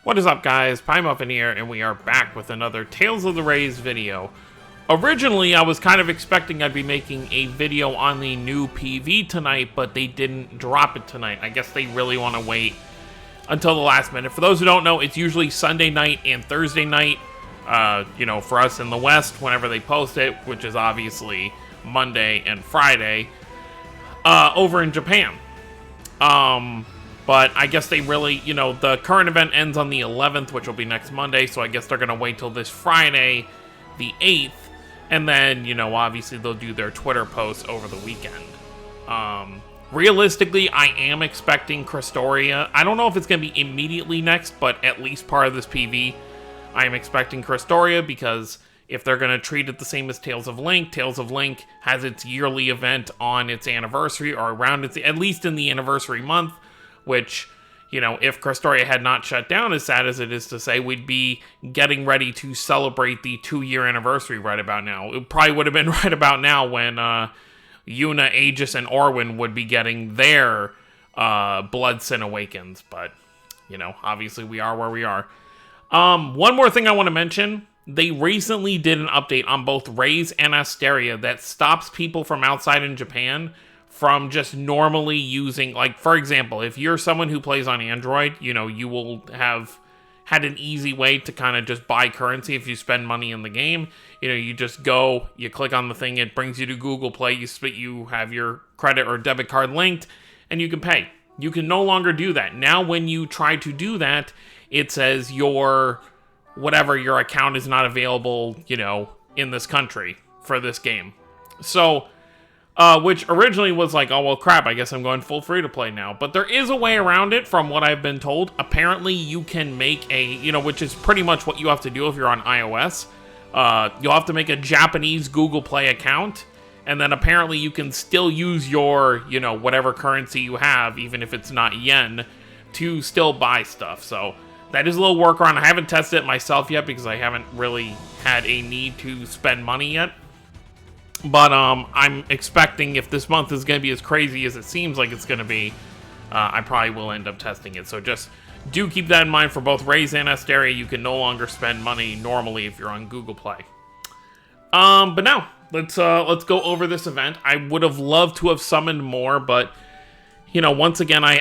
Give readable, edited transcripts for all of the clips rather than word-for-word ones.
What is up, guys? Pie Muffin here, and we are back with another Tales of the Rays video. Originally, I was kind of expecting I'd be making a video on the new PV tonight, but they didn't drop it tonight. I guess they really want to wait until the last minute. For those who don't know, it's usually Sunday night and Thursday night, for us in the West, whenever they post it, which is obviously Monday and Friday, over in Japan. But I guess they really, the current event ends on the 11th, which will be next Monday, so I guess they're going to wait till this Friday, the 8th, and then, obviously they'll do their Twitter posts over the weekend. Realistically, I am expecting Christoria. I don't know if it's going to be immediately next, but at least part of this PV, I am expecting Christoria, because if they're going to treat it the same as Tales of Link has its yearly event on its anniversary, or around its, at least in the anniversary month, which, if Christoria had not shut down, as sad as it is to say, we'd be getting ready to celebrate the 2-year anniversary right about now. It probably would have been right about now when Yuna, Aegis, and Orwin would be getting their Blood Sin Awakens, but, obviously we are where we are. One more thing I want to mention. They recently did an update on both Rays and Asteria that stops people from outside in Japan from just normally using, like, for example, if you're someone who plays on Android, you will have had an easy way to kind of just buy currency if you spend money in the game. You just go, you click on the thing, it brings you to Google Play, you have your credit or debit card linked, and you can pay. You can no longer do that. Now when you try to do that, it says your account is not available, in this country for this game. So, which originally was like, oh, well, crap, I guess I'm going full free-to-play now. But there is a way around it, from what I've been told. Apparently, you can make a, which is pretty much what you have to do if you're on iOS. You'll have to make a Japanese Google Play account, and then apparently you can still use your, whatever currency you have, even if it's not yen, to still buy stuff. So that is a little workaround. I haven't tested it myself yet because I haven't really had a need to spend money yet. But I'm expecting, if this month is going to be as crazy as it seems like it's going to be, I probably will end up testing it. So just do keep that in mind for both Rays and Asteria. You can no longer spend money normally if you're on Google Play. But now, let's go over this event. I would have loved to have summoned more, but, once again, I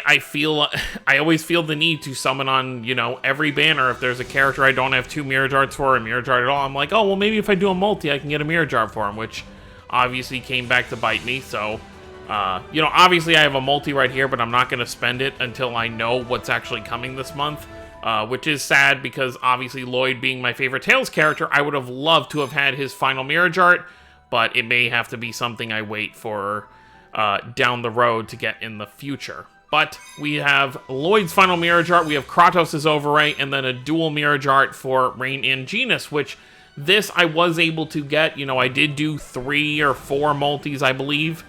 always feel the need to summon on, every banner. If there's a character I don't have 2 Mirrage Arts for, or a Mirrage Art at all, I'm like, oh, well, maybe if I do a multi, I can get a Mirrage Art for him, which obviously came back to bite me. So, obviously I have a multi right here, but I'm not going to spend it until I know what's actually coming this month, which is sad because obviously LLOYD being my favorite Tales character, I would have loved to have had his final Mirrage Art, but it may have to be something I wait for down the road to get in the future. But we have LLOYD's final Mirrage Art, we have Kratos' Overray, and then a dual Mirrage Art for Rain and Genis, which this I was able to get. I did do 3 or 4 multis, I believe,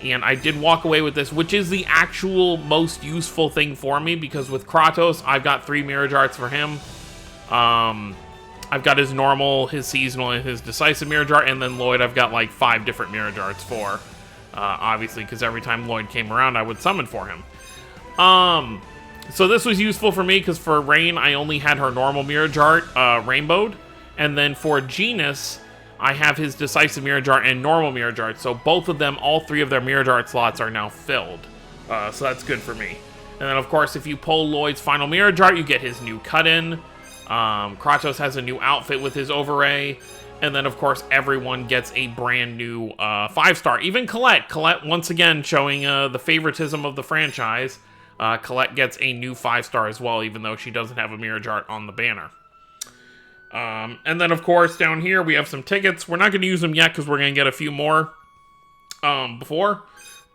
and I did walk away with this, which is the actual most useful thing for me, because with Kratos, I've got 3 Mirrage Arts for him. I've got his normal, his seasonal, and his decisive Mirrage Art, and then LLOYD I've got like 5 different Mirrage Arts for. Obviously, because every time LLOYD came around, I would summon for him. So this was useful for me, because for Rain, I only had her normal Mirrage Art, rainbowed. And then for Genis, I have his decisive Mirrage Art and normal Mirrage Art. So both of them, all 3 of their Mirrage Art slots are now filled. So that's good for me. And then, of course, if you pull LLOYD's final Mirrage Art, you get his new cut-in. Kratos has a new outfit with his Overray. And then, of course, everyone gets a brand new 5-star. Even Colette. Colette, once again, showing the favoritism of the franchise. Colette gets a new 5-star as well, even though she doesn't have a Mirrage Art on the banner. And then, of course, down here, we have some tickets. We're not going to use them yet, because we're going to get a few more before.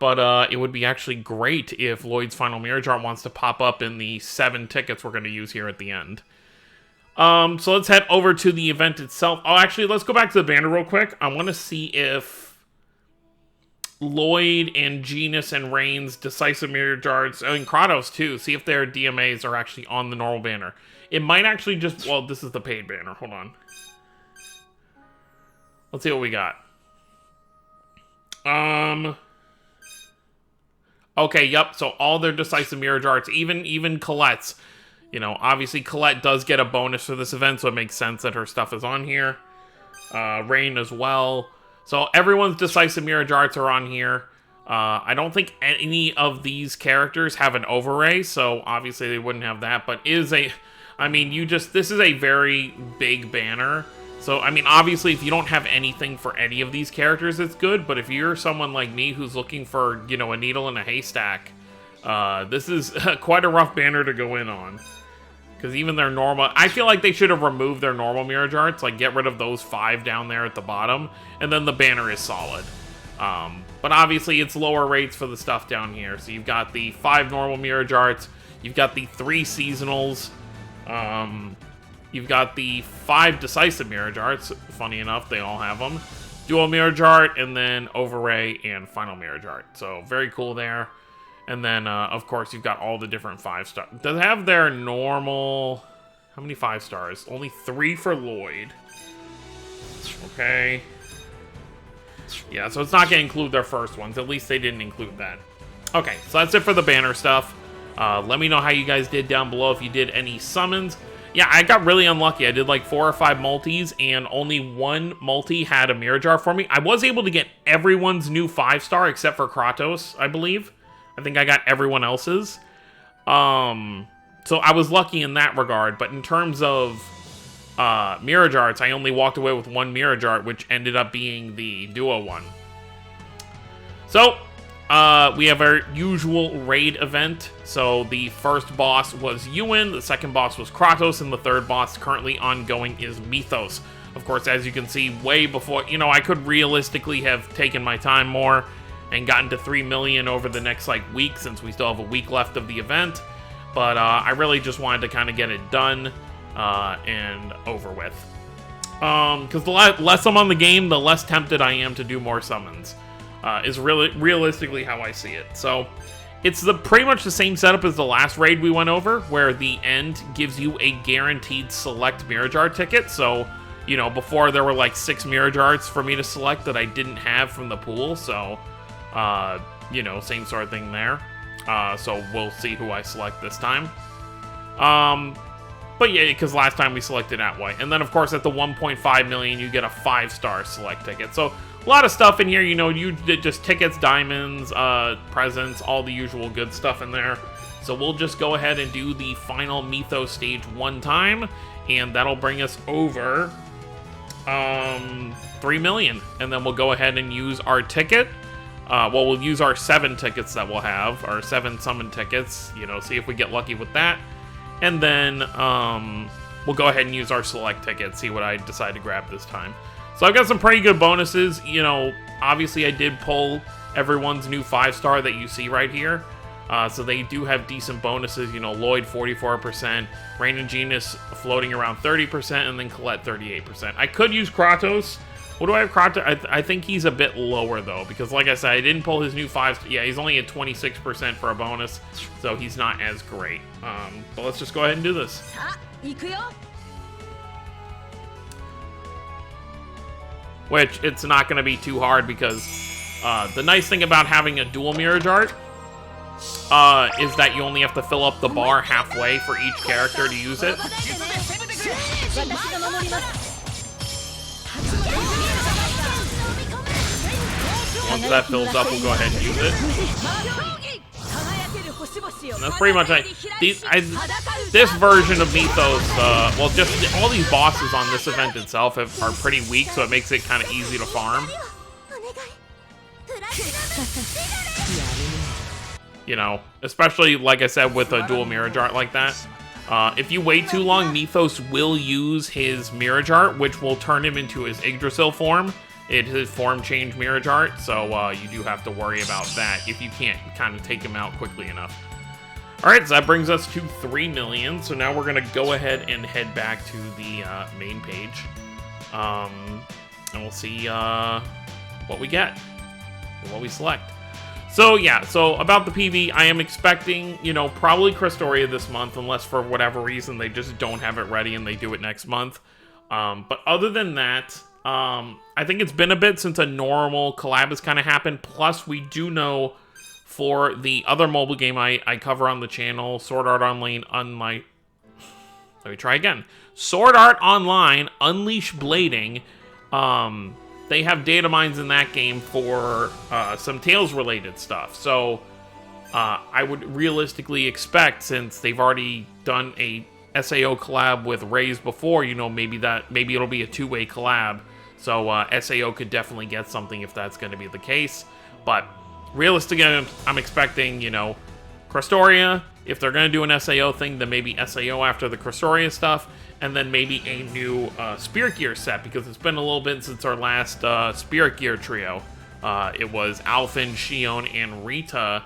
But it would be actually great if LLOYD's final Mirrage Art wants to pop up in the 7 tickets we're going to use here at the end. So let's head over to the event itself. Oh, actually, let's go back to the banner real quick. I want to see if LLOYD and Genis and Rain's decisive Mirrage Arts, and Kratos too, see if their DMAs are actually on the normal banner. It might actually just, well, this is the paid banner. Hold on. Let's see what we got. Okay, yep. So all their decisive Mirrage Arts, even Colette's, You know, obviously Colette does get a bonus for this event, so it makes sense that her stuff is on here. Rain as well. So everyone's decisive Mirrage Arts are on here. I don't think any of these characters have an overlay, so obviously they wouldn't have that, but I mean, this is a very big banner. So, I mean, obviously, if you don't have anything for any of these characters, it's good, but if you're someone like me who's looking for, you know, a needle in a haystack, this is quite a rough banner to go in on. Because even their normal... I feel like they should have removed their normal Mirrage Arts, like, get rid of those 5 down there at the bottom, and then the banner is solid. But obviously, it's lower rates for the stuff down here. So you've got the 5 normal Mirrage Arts, you've got the 3 seasonals, you've got the 5 decisive Mirrage Arts. Funny enough, they all have them. Dual Mirrage Art, and then Overray and Final Mirrage Art. So very cool there. And then, of course, you've got all the different 5-star. Does it have their normal... How many 5 stars? Only 3 for LLOYD. Okay. Yeah, so it's not going to include their first ones. At least they didn't include that. Okay, so that's it for the banner stuff. Let me know how you guys did down below if you did any summons. Yeah, I got really unlucky. I did like 4 or 5 multis, and only 1 multi had a Mirrage Art for me. I was able to get everyone's new 5-star except for Kratos, I believe. I think I got everyone else's. So I was lucky in that regard, but in terms of Mirrage Arts, I only walked away with 1 Mirrage Art, which ended up being the Duo one. So, we have our usual raid event. So the first boss was Ewan, the second boss was Kratos, and the third boss currently ongoing is Mythos. Of course, as you can see, way before, you know, I could realistically have taken my time more and gotten to 3 million over the next, like, week, since we still have a week left of the event. But I really just wanted to kind of get it done and over with. Because the less I'm on the game, the less tempted I am to do more summons. Is really realistically how I see it. So it's pretty much the same setup as the last raid we went over, where the end gives you a guaranteed select Mirrage Art ticket. So, you know, before there were like 6 Mirrage Arts for me to select that I didn't have from the pool. So, you know, same sort of thing there. So we'll see who I select this time. But yeah, because last time we selected that way. And then, of course, at the 1.5 million, you get a 5-star select ticket. So a lot of stuff in here, you know, you did just tickets, diamonds, presents, all the usual good stuff in there. So we'll just go ahead and do the final Mythos stage one time, and that'll bring us over 3 million. And then we'll go ahead and use our ticket. Well, we'll use our 7 tickets that we'll have, our 7 summon tickets, you know, see if we get lucky with that. And then we'll go ahead and use our select ticket, see what I decide to grab this time. So I've got some pretty good bonuses. You know, obviously I did pull everyone's new 5-star that you see right here. So they do have decent bonuses. You know, LLOYD 44%, Rain and Genius floating around 30%, and then Colette 38%. I could use Kratos. What do I have Kratos? I think he's a bit lower, though, because like I said, I didn't pull his new 5. Yeah, he's only at 26% for a bonus, so he's not as great. But let's just go ahead and do this. Which, it's not going to be too hard, because the nice thing about having a dual Mirrage Art is that you only have to fill up the bar halfway for each character to use it. Once that fills up, we'll go ahead and use it. And that's pretty much this version of Mythos, well, just all these bosses on this event itself are pretty weak, so it makes it kind of easy to farm. You know, especially, like I said, with a dual Mirrage Art like that. If you wait too long, Mythos will use his Mirrage Art, which will turn him into his Yggdrasil form. It is form change Mirrage Art, so you do have to worry about that if you can't kind of take him out quickly enough. Alright, so that brings us to 3 million, so now we're going to go ahead and head back to the main page. And we'll see what we get, and what we select. So yeah, so about the PV, I am expecting, you know, probably Christoria this month, unless for whatever reason they just don't have it ready and they do it next month. But other than that, I think it's been a bit since a normal collab has kind of happened. Plus, we do know for the other mobile game I cover on the channel, Sword Art Online Let me try again. Sword Art Online, Unleash Blading. They have data mines in that game for some Tales-related stuff. So I would realistically expect, since they've already done a SAO collab with Raze before, you know, maybe it'll be a two-way collab. So SAO could definitely get something if that's going to be the case. But realistically, I'm expecting, you know, Crestoria. If they're going to do an SAO thing, then maybe SAO after the Crestoria stuff. And then maybe a new Spirit Gear set, because it's been a little bit since our last Spirit Gear trio. It was Alphen, Shion, and Rita,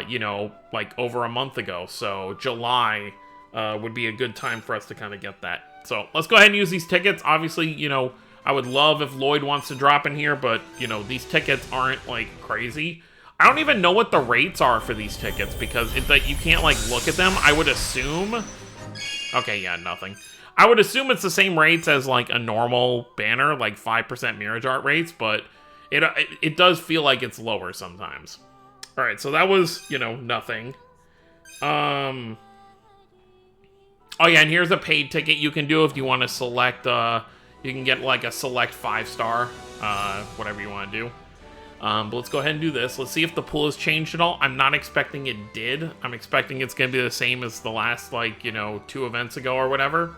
you know, like over a month ago. So July would be a good time for us to kind of get that. So let's go ahead and use these tickets. Obviously, you know, I would love if Lloyd wants to drop in here, but, you know, these tickets aren't, like, crazy. I don't even know what the rates are for these tickets, because you can't, like, look at them. I would assume... Okay, yeah, nothing. I would assume it's the same rates as, like, a normal banner, like 5% Mirrage Art rates, but it does feel like it's lower sometimes. Alright, so that was, you know, nothing. Oh, yeah, and here's a paid ticket you can do if you want to select, you can get, like, a select 5-star, whatever you want to do. But let's go ahead and do this. Let's see if the pool has changed at all. I'm not expecting it did. I'm expecting it's going to be the same as the last, like, you know, 2 events ago or whatever.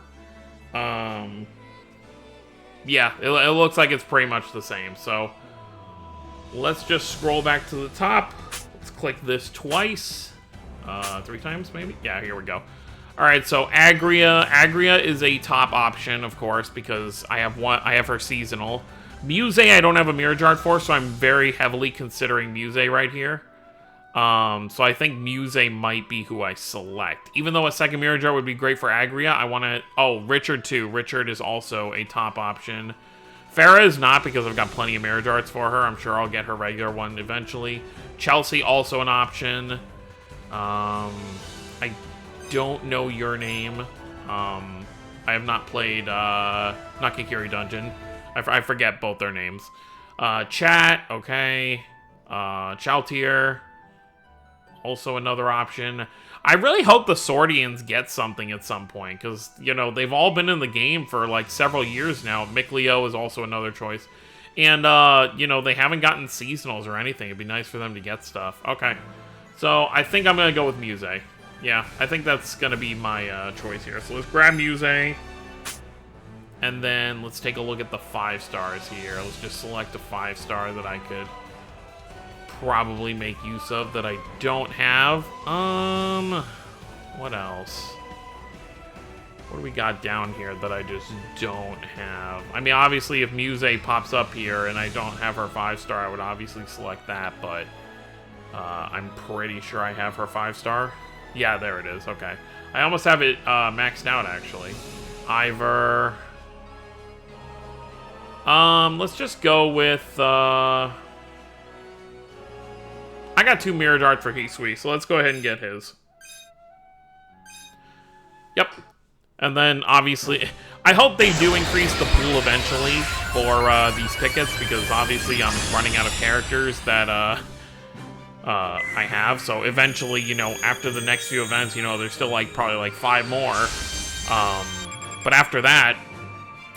Yeah, it looks like it's pretty much the same. So, let's just scroll back to the top. Let's click this twice. 3 times, maybe? Yeah, here we go. Alright, so Agria. Agria is a top option, of course, because I have her seasonal. Muse I don't have a Mirrage Art for, so I'm very heavily considering Muse right here. So I think Muse might be who I select. Even though a second Mirrage Art would be great for Agria, I want to... Oh, Richard too. Richard is also a top option. Farah is not, because I've got plenty of Mirrage Arts for her. I'm sure I'll get her regular one eventually. Chelsea, also an option. I don't know your name. I have not played Nakakiri Dungeon. I forget both their names. Chat, okay. Chaltier, also another option. I really hope the Swordians get something at some point, because, you know, they've all been in the game for, like, several years now. Mikleo is also another choice. And, you know, they haven't gotten seasonals or anything. It'd be nice for them to get stuff. Okay. So, I think I'm going to go with Muse. Yeah, I think that's going to be my choice here. So, let's grab Muse. And then let's take a look at the 5 stars here. Let's just select a 5-star that I could probably make use of that I don't have. What else? What do we got down here that I just don't have? I mean, obviously, if Muse pops up here and I don't have her 5-star, I would obviously select that, but I'm pretty sure I have her 5-star. Yeah, there it is. Okay. I almost have it maxed out, actually. Ivor... let's just go with, I got 2 Mirrage Art for Hisui, so let's go ahead and get his. Yep. And then, obviously, I hope they do increase the pool eventually for, these tickets, because obviously I'm running out of characters that, I have, so eventually, you know, after the next few events, you know, there's still, like, probably, like, 5 more, but after that,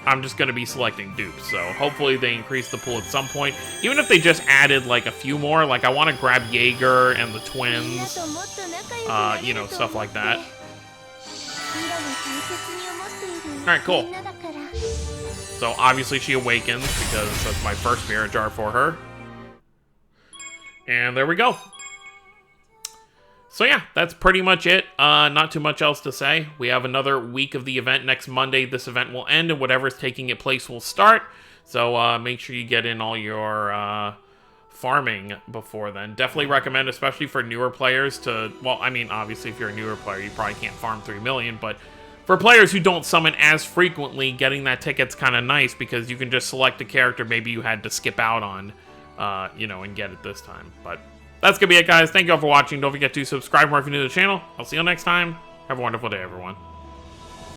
I'm just going to be selecting dupes, so hopefully they increase the pool at some point. Even if they just added, like, a few more, like, I want to grab Jaeger and the twins, you know, stuff like that. Alright, cool. So, obviously she awakens, because that's my first Mirrage Art for her. And there we go. So yeah, that's pretty much it. Not too much else to say. We have another week of the event. Next Monday, this event will end, and whatever's taking it place will start. So make sure you get in all your farming before then. Definitely recommend, especially for newer players, to... Well, I mean, obviously, if you're a newer player, you probably can't farm 3 million, but for players who don't summon as frequently, getting that ticket's kind of nice, because you can just select a character maybe you had to skip out on, you know, and get it this time. But... that's going to be it, guys. Thank you all for watching. Don't forget to subscribe more if you're new to the channel. I'll see you next time. Have a wonderful day, everyone.